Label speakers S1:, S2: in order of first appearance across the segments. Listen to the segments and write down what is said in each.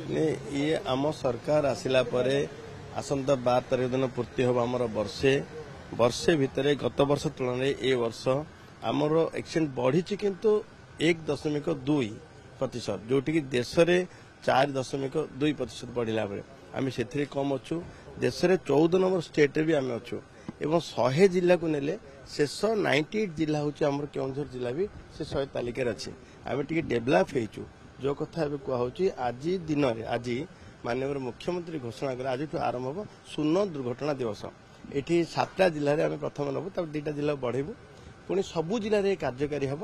S1: ये आम सरकार आसिला परे आसंता 12 तारीख दिन पूर्ति हम आमर वर्षे भितर गत वर्ष तुलन ए वर्ष आमर एक्सीडेंट बढ़ी किंतु 1.2% जोटि देश में 4.2% बढ़ला बेले आम से कम अच्छु देश में 14 नंबर स्टेट भी आम अच्छु एवं 100 जिला को नेले शेष 98 जिला हूँ आम केउझर जिला भी से 100 तालिकार अच्छे आम टे डेभलप हो जो कथा कहूँ आज दिन में आज माननीय मुख्यमंत्री घोषणा कर आज आरंभ हम शून्य दुर्घटना दिवस ये 7टा जिले में आम प्रथम नबू तब 2टा जिला बढ़ेबू पुणी सबू जिले में कार्यकारी हम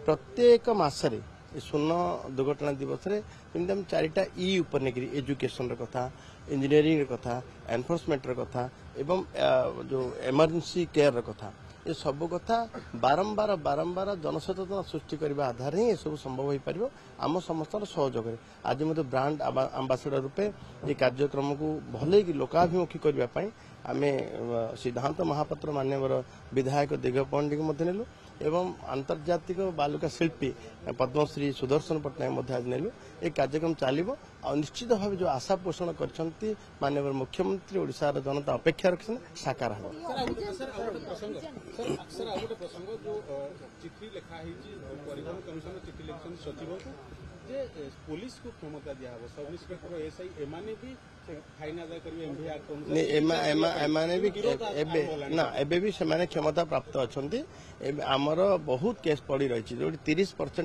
S1: प्रत्येक मसरे शून्य दुर्घटना दिवस में आम 4टा ई उपर नहीं एजुकेशन कथा इंजीनियरिंग कथा एनफोर्समेंट कथा एवं जो इमरजेंसी केयर कथा ये सब कथा बारंबार बारंबार जनसचेतना सृष्टि करने आधार ही सब संभव हो पार आम समस्त सहयोग आज मत ब्रांड आंबासाडर रूपे ये कार्यक्रम को भले कि लोकाभिमुखी करने आम सिद्धांत महापात्र मान्यवर विधायक दिग्गज पंडित नेलु एवं आंतर्जातिक बालुका शिल्पी पद्मश्री सुदर्शन पट्टनायक आज नेलु ये कार्यक्रम चलो और निश्चित भाव जो आशा पोषण कर माननीय मुख्यमंत्री ओडिशार जनता अपेक्षा रखते साकार हो
S2: पुलिस को क्षमता दिया सब इंस्पेक्टर एसआई एमाने भी फाइन आदाय करिवे
S1: एमाने भी ना एबे भी क्षमता प्राप्त अच्छा आमर बहुत केस पड़ी रही जो 30%